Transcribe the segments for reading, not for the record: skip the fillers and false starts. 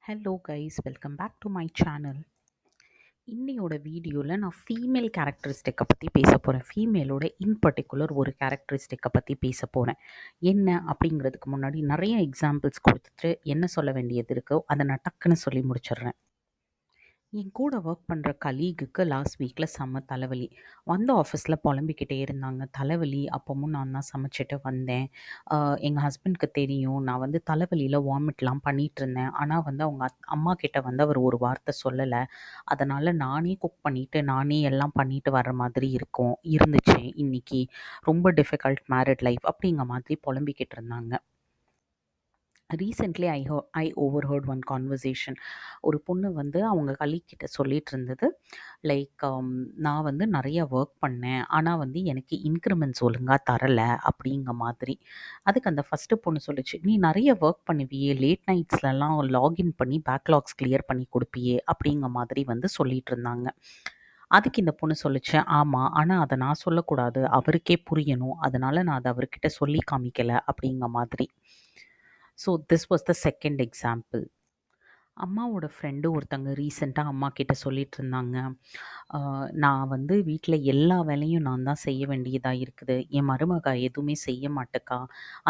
Hello guys, welcome back to my channel. இன்னையோட வீடியோவில் நான் ஃபீமேல் கேரக்டரிஸ்டிக்கை பற்றி பேச போகிறேன். ஃபீமேலோட இன் பர்டிகுலர் ஒரு கேரக்டரிஸ்டிக்கை பற்றி பேச போகிறேன். என்ன அப்படிங்கிறதுக்கு முன்னாடி நிறைய எக்ஸாம்பிள்ஸ் கொடுத்துட்டு என்ன சொல்ல வேண்டியது இருக்கோ அதை நான் டக்குன்னு சொல்லி முடிச்சிடுறேன். என் கூட ஒர்க் பண்ணுற கலீகுக்கு லாஸ்ட் வீக்கில் செம்ம தலைவலி. வந்து ஆஃபீஸில் புலம்பிக்கிட்டே இருந்தாங்க. தலைவலி, அப்பவும் நான் தான் சமைச்சிட்டு வந்தேன். எங்கள் ஹஸ்பண்ட்க்கு தெரியும் நான் வந்து தலைவலியில் வாமிட்லாம் பண்ணிகிட்டு இருந்தேன். ஆனால் வந்து அவங்க அம்மா கிட்ட வந்து அவர் ஒரு வார்த்தை சொல்லலை. அதனால் நானே குக் பண்ணிவிட்டு நானே எல்லாம் பண்ணிட்டு வர்ற மாதிரி இருந்துச்சு இன்னைக்கு. ரொம்ப டிஃபிகல்ட் மேரிட் லைஃப் அப்படிங்கிற மாதிரி புலம்பிக்கிட்டு இருந்தாங்க. Recently I overheard one conversation. ஒரு பொண்ணு வந்து அவங்க கலீக்கிட்ட சொல்லிட்டு இருந்தது, லைக் நான் வந்து நிறைய ஒர்க் பண்ணேன், ஆனால் வந்து எனக்கு இன்க்ரிமெண்ட்ஸ் ஒழுங்காக தரலை அப்படிங்கிற மாதிரி. அதுக்கு அந்த ஃபஸ்ட்டு பொண்ணு சொல்லிச்சு, நீ நிறைய ஒர்க் பண்ணுவியே, லேட் நைட்ஸ்லலாம் லாகின் பண்ணி பேக்லாக்ஸ் கிளியர் பண்ணி கொடுப்பியே அப்படிங்கிற மாதிரி வந்து சொல்லிட்டு இருந்தாங்க. அதுக்கு இந்த பொண்ணு சொல்லிச்சு, ஆமாம், ஆனால் அதை நான் சொல்லக்கூடாது, அவருக்கே புரியணும், அதனால் நான் அதை அவர்கிட்ட சொல்லி காமிக்கலை அப்படிங்கிற மாதிரி. So this was the second example. அம்மாவோட ஃப்ரெண்டு ஒருத்தங்க ரீசெண்டாக அம்மா கிட்ட சொல்லிட்டு இருந்தாங்க, நான் வந்து வீட்டில் எல்லா வேலையும் நான் தான் செய்ய வேண்டியதாக இருக்குது, என் மருமக எதுவுமே செய்ய மாட்டேக்கா,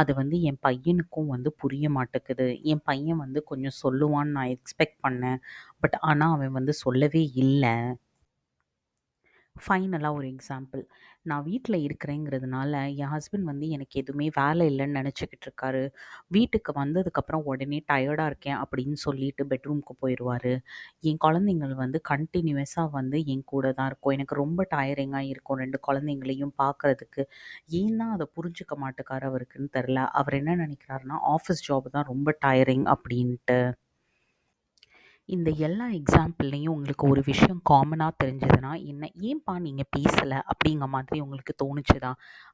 அது வந்து என் பையனுக்கும் வந்து புரிய மாட்டேக்குது, என் பையன் வந்து கொஞ்சம் சொல்லுவான்னு நான் எக்ஸ்பெக்ட் பண்ணேன், பட் ஆனால் அவன் வந்து சொல்லவே இல்லை. ஃபைனலாக ஒரு எக்ஸாம்பிள். நான் வீட்டில் இருக்கிறேங்கிறதுனால என் ஹஸ்பண்ட் வந்து எனக்கு எதுவுமே வேலை இல்லைன்னு நினச்சிக்கிட்டு இருக்காரு. வீட்டுக்கு வந்ததுக்கப்புறம் உடனே டயர்டாக இருக்கேன் அப்படின்னு சொல்லிட்டு பெட்ரூம்க்கு போயிடுவார். என் குழந்தைங்கள் வந்து கண்டினியூஸாக வந்து என் கூட தான் இருக்கும். எனக்கு ரொம்ப டயரிங்காக இருக்கும் 2 குழந்தைங்களையும் பார்க்குறதுக்கு. ஏன் தான் அதை புரிஞ்சுக்க மாட்டேக்காரு அவருக்குன்னு தெரில. அவர் என்ன நினைக்கிறாருன்னா, ஆஃபீஸ் ஜாப் தான் ரொம்ப டயரிங் அப்படின்ட்டு. இந்த எல்லா எக்ஸாம்பிள்லேயும் உங்களுக்கு ஒரு விஷயம் காமனாக தெரிஞ்சதுன்னா என்ன, ஏன்பா நீங்கள் பேசலை அப்படிங்கிற மாதிரி உங்களுக்கு தோணுச்சுதா?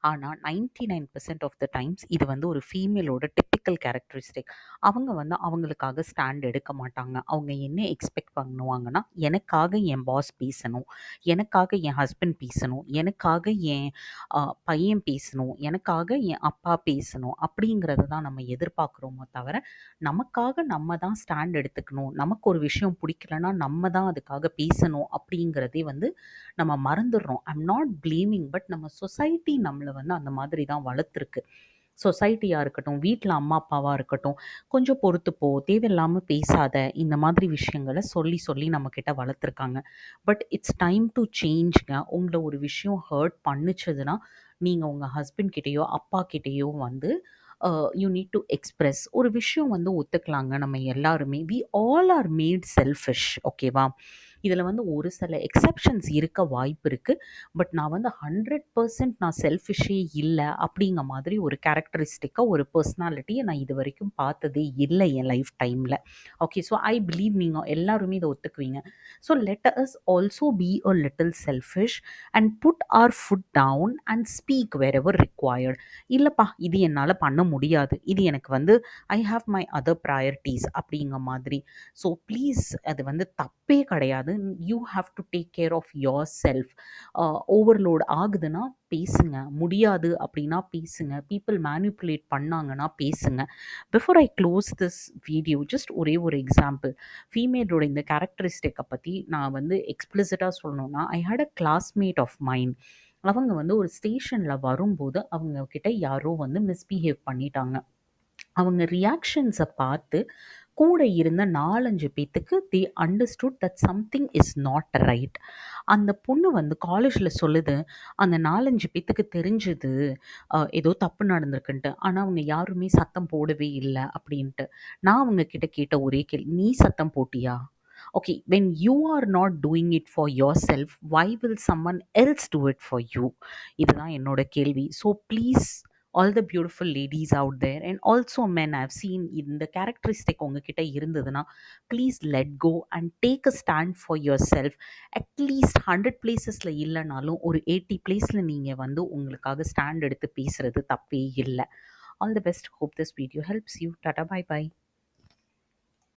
ஆனால் 99% ஆஃப் த டைம்ஸ் இது வந்து ஒரு ஃபீமேலோட டிப்பிக்கல் கேரக்டரிஸ்டிக். அவங்க வந்து அவங்களுக்காக ஸ்டாண்ட் எடுக்க மாட்டாங்க. அவங்க என்ன எக்ஸ்பெக்ட் பண்ணுவாங்கன்னா, எனக்காக என் பாஸ் பேசணும், எனக்காக என் ஹஸ்பண்ட் பேசணும், எனக்காக என் பையன் பேசணும், எனக்காக என் அப்பா பேசணும் அப்படிங்கிறது தான் நம்ம எதிர்பார்க்குறோமோ தவிர, நமக்காக நம்ம தான் ஸ்டாண்ட் எடுத்துக்கணும், நமக்கு ஒரு விஷயம் பிடிக்கலன்னா நம்ம தான் அதுக்காக பேசணும் அப்படிங்கிறதே வந்து நம்ம மறந்துடுறோம். ஐம் நாட் ப்ளேமிங், பட் நம்ம சொசைட்டி நம்மளை வந்து அந்த மாதிரி தான் வளர்த்துருக்கு. சொசைட்டியாக இருக்கட்டும், வீட்டில் அம்மா அப்பாவாக இருக்கட்டும், கொஞ்சம் பொறுத்துப்போ, தேவையில்லாமல் பேசாத, இந்த மாதிரி விஷயங்களை சொல்லி சொல்லி நம்மக்கிட்ட வளர்த்துருக்காங்க. பட் இட்ஸ் டைம் டு சேஞ்ச்ங்க. உங்களை ஒரு விஷயம் ஹர்ட் பண்ணுச்சுதுன்னா, நீங்கள் உங்கள் ஹஸ்பண்ட் கிட்டேயோ அப்பா கிட்டேயோ வந்து யூ நீட் டு எக்ஸ்பிரஸ். ஒரு விஷயம் வந்து ஒத்துக்கலாங்க, நம்ம எல்லாருமே we all are mad selfish, ஓகேவா? இதில் வந்து ஒரு சில எக்ஸப்ஷன்ஸ் இருக்க வாய்ப்பு இருக்குது. பட் நான் வந்து 100% நான் செல்ஃபிஷே இல்லை அப்படிங்கிற மாதிரி ஒரு கேரக்டரிஸ்டிக்காக ஒரு பர்சனாலிட்டியை நான் இது வரைக்கும் பார்த்ததே இல்லை என் லைஃப் டைமில். ஓகே, ஸோ ஐ பிலீவ் நீங்கள் எல்லாருமே இதை ஒத்துக்குவீங்க. So let us also be a little selfish and put our foot down and speak wherever required. இல்லைப்பா, இது என்னால் பண்ண முடியாது, இது எனக்கு வந்து I have my other priorities அப்படிங்கிற மாதிரி. ஸோ ப்ளீஸ், அது வந்து தப்பே கிடையாது. You have to take care of yourself. Overload ஆகுதுன்னா பேசுங்க, முடியாது அப்படின்னா பேசுங்க, பீப்புள் மேனிப்புலேட் பண்ணாங்கன்னா பேசுங்க. Before I close this video, just ஒரே ஒரு எக்ஸாம்பிள். ஃபீமேலோட இந்த கேரக்டரிஸ்டிக்கை பற்றி நான் வந்து எக்ஸ்பிளிசிட்டாக சொல்லணும்னா, I hate a classmate of mind. அவங்க வந்து ஒரு ஸ்டேஷனில் வரும்போது அவங்க கிட்ட யாரோ வந்து மிஸ்பிஹேவ் பண்ணிட்டாங்க. அவங்க ரியாக்ஷன்ஸை பார்த்து கூட இருந்த 4-5 பேத்துக்கு they understood that something is not right. அந்த பொண்ணு வந்து காலேஜில் சொல்லுது, அந்த 4-5 பேத்துக்கு தெரிஞ்சுது ஏதோ தப்பு நடந்திருக்குன்ட்டு, ஆனால் அவங்க யாருமே சத்தம் போடவே இல்லை அப்படின்ட்டு. நான் அவங்க கிட்ட கேட்ட ஒரே கேள்வி, நீ சத்தம் போட்டியா? Okay, when you are not doing it for yourself, why will someone else do it for you? இதுதான் என்னோட கேள்வி. So please, all the beautiful ladies out there and also men, I've seen இந்த கேரக்டரிஸ்டிக் உங்ககிட்ட இருந்ததுன்னா please let go and take a stand for your self. At least 100 பிளேசஸில் இல்லைனாலும் ஒரு 80 பிளேஸில் நீங்கள் வந்து உங்களுக்காக ஸ்டாண்ட் எடுத்து பேசுகிறது தப்பே இல்லை. All the best. Hope this video helps you. Tata, bye by.